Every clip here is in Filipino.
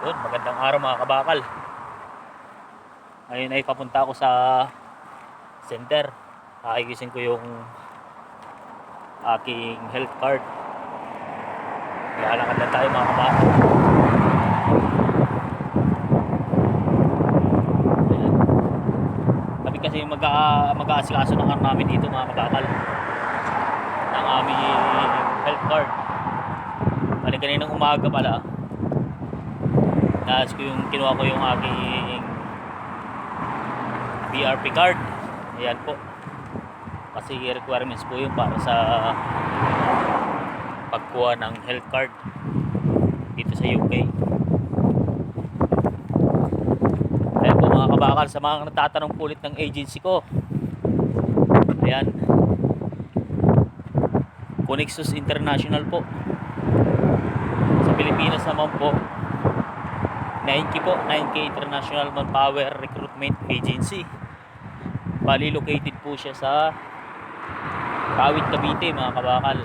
Yun, magandang araw mga kabakal. Ngayon ay papunta ako sa center. Ayusin ko yung aking health card. Lalakad lang tayo mga kabakal. Ayan. Kami kasi mag-aasikaso ng araw namin dito mga kabakal. Ng aming health card. Bali kaninang umaga pala. Kinuha ko yung aking BRP card. Ayan po. Kasi requirements po yun para sa pagkuha ng health card dito sa UK. Ayan po mga kabakal, sa mga nagtatanong po ulit ng agency ko. Ayan. Connexus International po. Sa Pilipinas naman po, 9K po, 9K International Manpower Recruitment Agency. Bali located po siya sa Kawit, Cavite mga kabakal.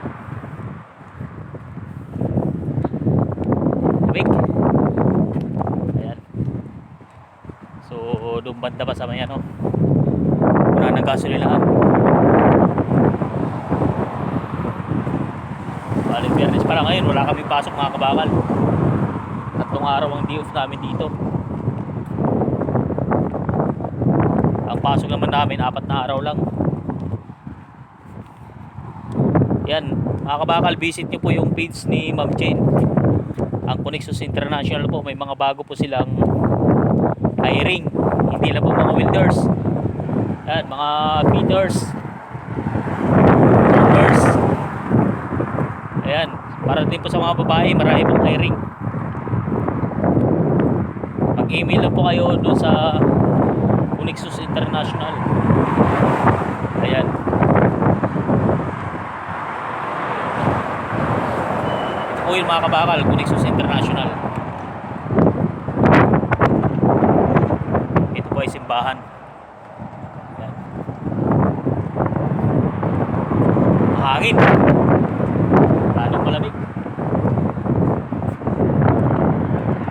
Lamig. Ayan. So doon banda pa sa may ano, wala nang gasolinahan. Bali Biyernes pa lang ngayon, wala kaming pasok mga kabakal. Tatlong araw ang day off namin dito. Ang pasok naman namin 4 na araw lang. Yan mga kabakal, visit nyo po yung page ni Ma'am Jane, ang Connexus International po. May mga bago po silang hiring, hindi lang po mga welders. Yan, mga fitters, plumbers. Ayan, para din po sa mga babae, marami pong hiring. Mag-email lang po kayo doon sa Connexus International. Ayan. O yun mga kabakal, Connexus International. Ito po ay simbahan. Ayan. Hangin. Lalong malamig.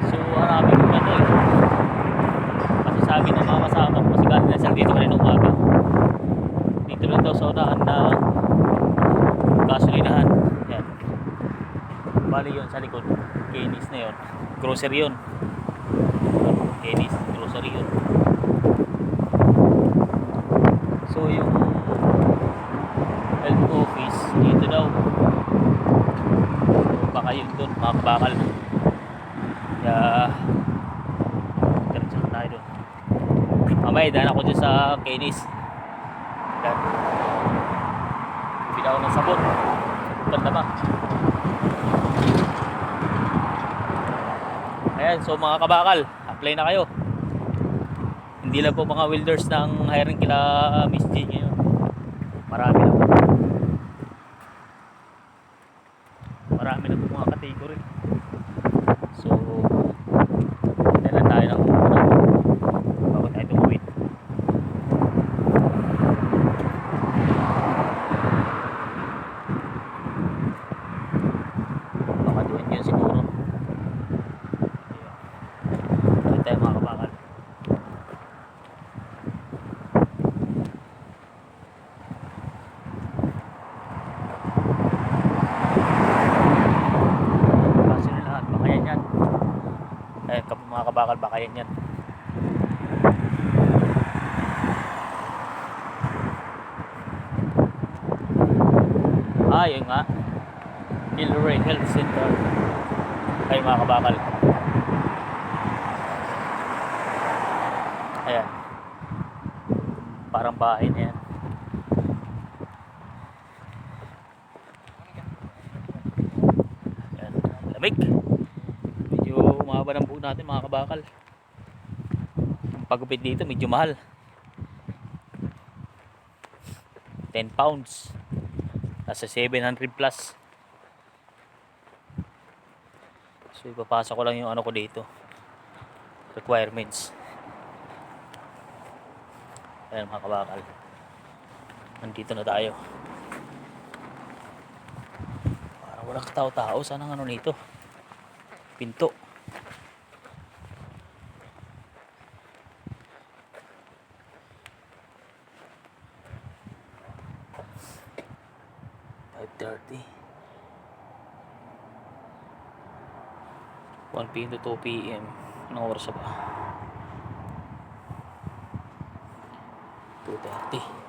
So harapin ko na to eh. Kasi sabi ng mga kasama ko, kasi galing na sila dito kanina umaga. Dito lang daw sa unahan na gasolinahan. Ayan. Bali yun sa likod, Kenny's na yun, grocery yun. Kenny's grocery yun. So yung health office dito daw, so baka yun dun mga kabakal. Kaya diretso na tayo dun. Mamaya daan ako dyan sa Kenny's. Yan, bibili ako ng sabon. Ganda ba? Ayan, so mga kabakal, apply na kayo. Hindi lang po mga welders ng hiring kila Miss G ngayon. Marami na po. Marami na po mga category. So, dala tayo ng muna bago tayo tumawid. Baka doon yun siguro. Bakit tayo mga kabakal? Kasi na lahat, baka yan yan. Eh, mga kabakal, baka yan yan. Ah, yun nga. Gilroy Health Center. Ay mga kabakal. Ayan. Parang bahay na yan. Ayan. Lamig. Medyo umaba ng buhok natin mga kabakal. Ang pagupit dito medyo mahal. 10 pounds. Nasa 700 plus. So ipapasok ko lang yung ano ko dito, requirements. Ayan mga kabakal, nandito na tayo. Parang walang katao-tao. Saan ang ano nito, pinto. 2:30. 1 p.m. to 2 p.m. Anong oras ba? 2:30.